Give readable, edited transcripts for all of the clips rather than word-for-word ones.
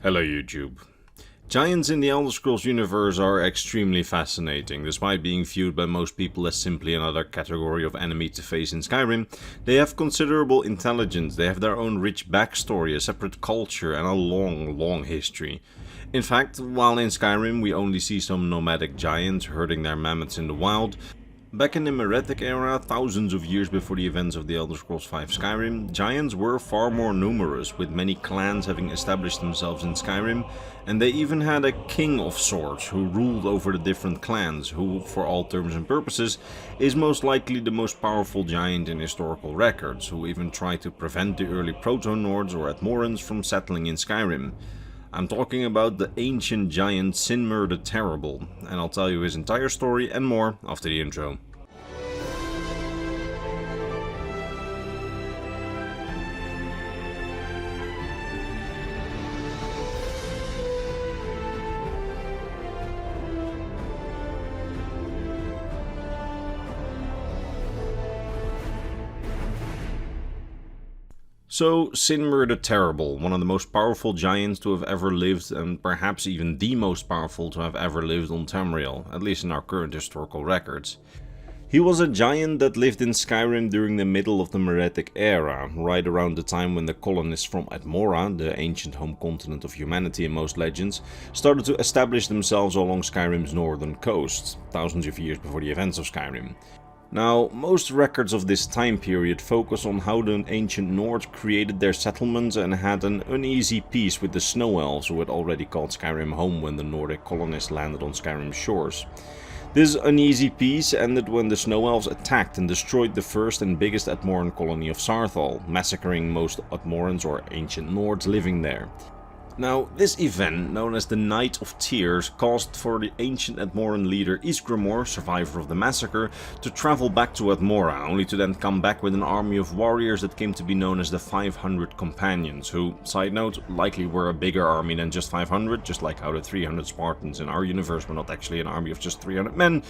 Hello YouTube. Giants in the Elder Scrolls universe are extremely fascinating. Despite being viewed by most people as simply another category of enemy to face in Skyrim, they have considerable intelligence, they have their own rich backstory, a separate culture and a long history. In fact, while in Skyrim we only see some nomadic giants herding their mammoths in the wild, back in the Meretic era, thousands of years before the events of the Elder Scrolls V Skyrim, giants were far more numerous, with many clans having established themselves in Skyrim, and they even had a king of sorts who ruled over the different clans, who, for all terms and purposes, is most likely the most powerful giant in historical records, who even tried to prevent the early Proto-Nords or Atmorans from settling in Skyrim. I'm talking about the ancient giant Sinmer the Terrible, and I'll tell you his entire story and more after the intro. So, Sinmer the Terrible, one of the most powerful giants to have ever lived and perhaps even the most powerful to have ever lived on Tamriel, at least in our current historical records. He was a giant that lived in Skyrim during the middle of the Meretic era, right around the time when the colonists from Atmora, the ancient home continent of humanity in most legends, started to establish themselves along Skyrim's northern coast, thousands of years before the events of Skyrim. Now, most records of this time period focus on how the ancient Nords created their settlements and had an uneasy peace with the Snow Elves who had already called Skyrim home when the Nordic colonists landed on Skyrim's shores. This uneasy peace ended when the Snow Elves attacked and destroyed the first and biggest Atmoran colony of Sarthal, massacring most Atmorans or ancient Nords living there. Now, this event, known as the Night of Tears, caused for the ancient Atmoran leader Ysgramor, survivor of the massacre, to travel back to Atmora, only to then come back with an army of warriors that came to be known as the 500 Companions, who, side note, likely were a bigger army than just 500, just like how the 300 Spartans in our universe were not actually an army of just 300 men.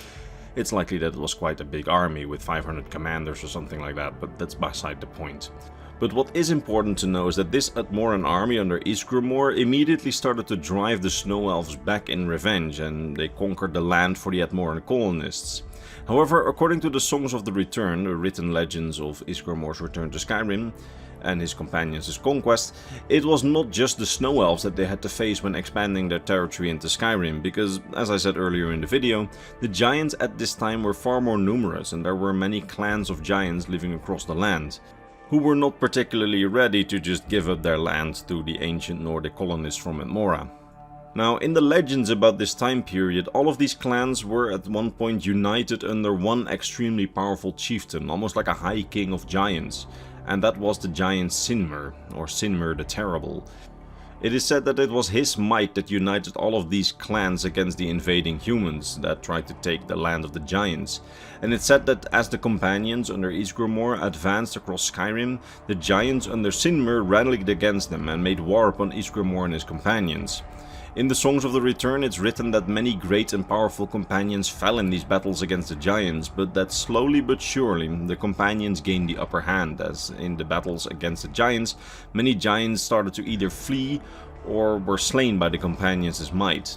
It's likely that it was quite a big army with 500 commanders or something like that, but that's beside the point. But what is important to know is that this Atmoran army under Ysgramor immediately started to drive the Snow Elves back in revenge, and they conquered the land for the Atmoran colonists. However, according to the Songs of the Return, the written legends of Ysgramor's return to Skyrim, and his companions' conquest, it was not just the Snow Elves that they had to face when expanding their territory into Skyrim, because, as I said earlier in the video, the giants at this time were far more numerous and there were many clans of giants living across the land, who were not particularly ready to just give up their land to the ancient Nordic colonists from Atmora. Now, in the legends about this time period, all of these clans were at one point united under one extremely powerful chieftain, almost like a high king of giants, and that was the giant Sinmer, or Sinmer the Terrible. It is said that it was his might that united all of these clans against the invading humans that tried to take the land of the giants. And it's said that as the companions under Ysgramor advanced across Skyrim, the giants under Sinmer rallied against them and made war upon Ysgramor and his companions. In the Songs of the Return, it's written that many great and powerful companions fell in these battles against the giants, but that slowly but surely the companions gained the upper hand, as in the battles against the giants, many giants started to either flee or were slain by the companions' might.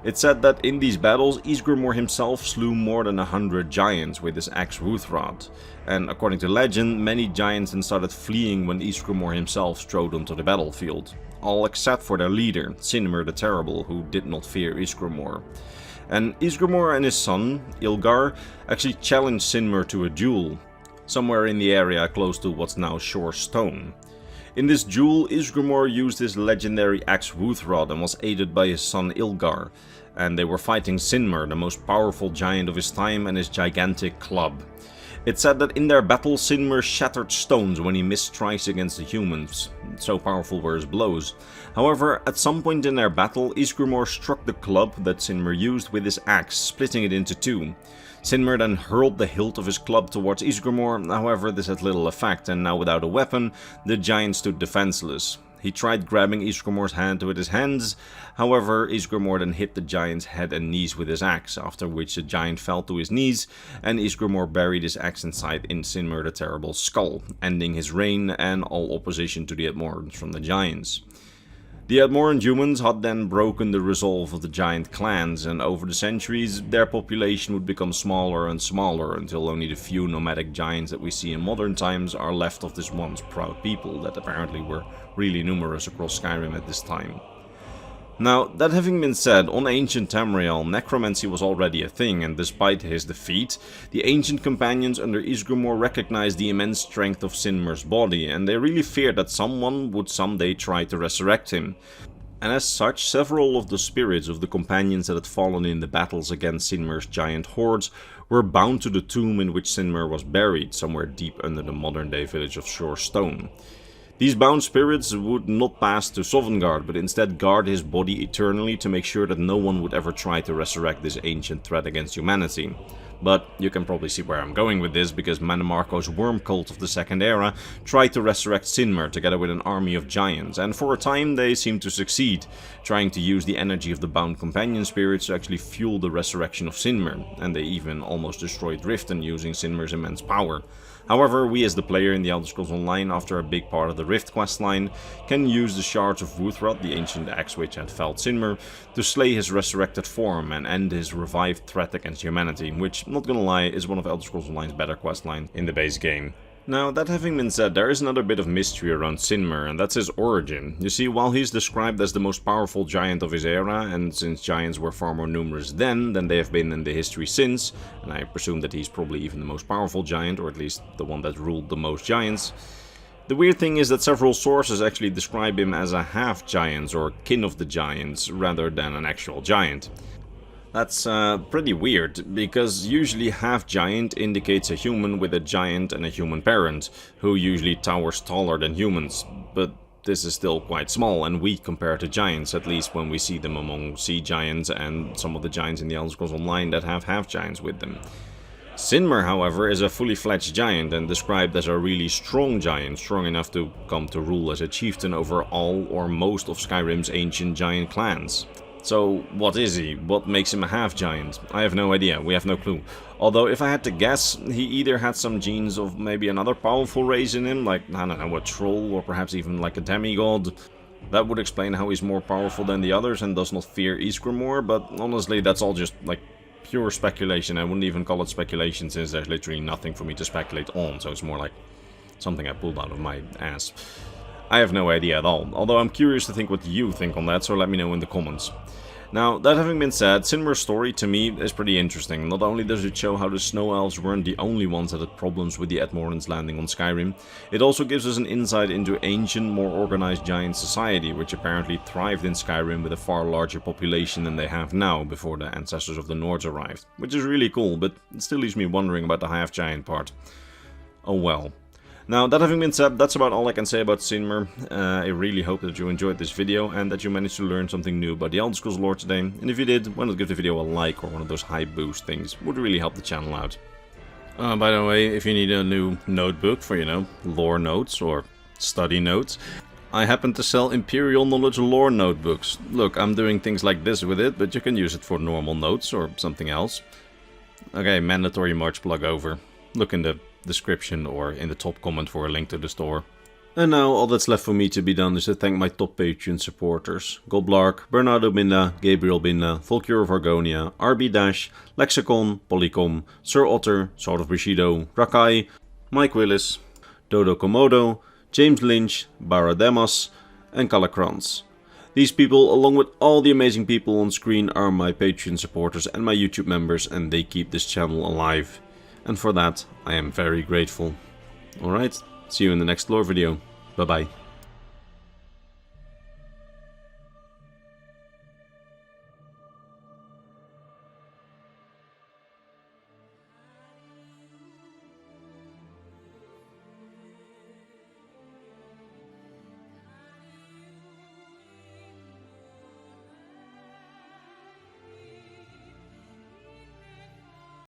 It's said that in these battles, Ysgramor himself slew more than 100 giants with his axe Wuthrod, and according to legend, many giants then started fleeing when Ysgramor himself strode onto the battlefield. All except for their leader, Sinmer the Terrible, who did not fear Ysgramor. And Ysgramor and his son, Ilgar, actually challenged Sinmer to a duel, somewhere in the area close to what's now Shore Stone. In this duel, Ysgramor used his legendary axe Wuthrod and was aided by his son Ilgar, and they were fighting Sinmer, the most powerful giant of his time, and his gigantic club. It's said that in their battle, Sinmer shattered stones when he missed strikes against the humans, so powerful were his blows. However, at some point in their battle, Ysgramor struck the club that Sinmer used with his axe, splitting it into two. Sinmer then hurled the hilt of his club towards Ysgramor, however this had little effect, and now without a weapon, the giant stood defenseless. He tried grabbing Ysgramor's hand with his hands, however Ysgramor then hit the giant's head and knees with his axe, after which the giant fell to his knees and Ysgramor buried his axe inside in Sinmer the Terrible's skull, ending his reign and all opposition to the Atmorans from the giants. The Admoran humans had then broken the resolve of the giant clans, and over the centuries their population would become smaller and smaller until only the few nomadic giants that we see in modern times are left of this once proud people that apparently were really numerous across Skyrim at this time. Now, that having been said, on ancient Tamriel, necromancy was already a thing, and despite his defeat, the ancient companions under Ysgramor recognized the immense strength of Sinmer's body, and they really feared that someone would someday try to resurrect him. And as such, several of the spirits of the companions that had fallen in the battles against Sinmer's giant hordes were bound to the tomb in which Sinmer was buried, somewhere deep under the modern-day village of Shore Stone. These bound spirits would not pass to Sovngarde, but instead guard his body eternally to make sure that no one would ever try to resurrect this ancient threat against humanity. But you can probably see where I'm going with this, because Mannimarco's worm cult of the Second Era tried to resurrect Sinmer together with an army of giants, and for a time they seemed to succeed, trying to use the energy of the bound companion spirits to actually fuel the resurrection of Sinmer, and they even almost destroyed Riften using Sinmer's immense power. However, we as the player in the Elder Scrolls Online, after a big part of the Rift questline, can use the shards of Wuthrot, the ancient axe which had felled Sinmer, to slay his resurrected form and end his revived threat against humanity, which, not gonna lie, is one of Elder Scrolls Online's better questlines in the base game. Now, that having been said, there is another bit of mystery around Sinmer, and that's his origin. You see, while he's described as the most powerful giant of his era, and since giants were far more numerous then than they have been in the history since, and I presume that he's probably even the most powerful giant, or at least the one that ruled the most giants, the weird thing is that several sources actually describe him as a half-giant, or kin of the giants, rather than an actual giant. That's pretty weird, because usually half-giant indicates a human with a giant and a human parent, who usually towers taller than humans, but this is still quite small and weak compared to giants, at least when we see them among sea giants and some of the giants in the Elder Scrolls Online that have half-giants with them. Sinmer, however, is a fully fledged giant and described as a really strong giant, strong enough to come to rule as a chieftain over all or most of Skyrim's ancient giant clans. So, what is he? What makes him a half-giant? I have no idea, we have no clue. Although, if I had to guess, he either had some genes of maybe another powerful race in him, like, I don't know, a troll, or perhaps even like a demigod. That would explain how he's more powerful than the others and does not fear Ysgramor, but honestly, that's all just, like, pure speculation. I wouldn't even call it speculation, since there's literally nothing for me to speculate on, so it's more like something I pulled out of my ass. I have no idea at all, although I'm curious to think what you think on that, so let me know in the comments. Now, that having been said, Sinmer's story to me is pretty interesting. Not only does it show how the Snow Elves weren't the only ones that had problems with the Admorans landing on Skyrim, it also gives us an insight into ancient, more organized giant society, which apparently thrived in Skyrim with a far larger population than they have now, before the ancestors of the Nords arrived. Which is really cool, but it still leaves me wondering about the half-giant part. Oh well. Now, that having been said, that's about all I can say about Sinmer. I really hope that you enjoyed this video and that you managed to learn something new about the Elder Scrolls lore today. And if you did, why not give the video a like or one of those hype boost things? Would really help the channel out. By the way, if you need a new notebook for, lore notes or study notes, I happen to sell Imperial knowledge lore notebooks. Look, I'm doing things like this with it, but you can use it for normal notes or something else. Okay, mandatory March plug over. Look in the description or in the top comment for a link to the store. And now all that's left for me to be done is to thank my top Patreon supporters: Goblark, Bernardo Binda, Gabriel Binda, Volcure of Argonia, RB Dash, Lexicon, Polycom, Sir Otter, Sword of Bushido, Rakai, Mike Willis, Dodo Komodo, James Lynch, Barademos, and Kalakranz. These people, along with all the amazing people on screen, are my Patreon supporters and my YouTube members, and they keep this channel alive. And for that, I am very grateful. Alright, see you in the next lore video. Bye bye.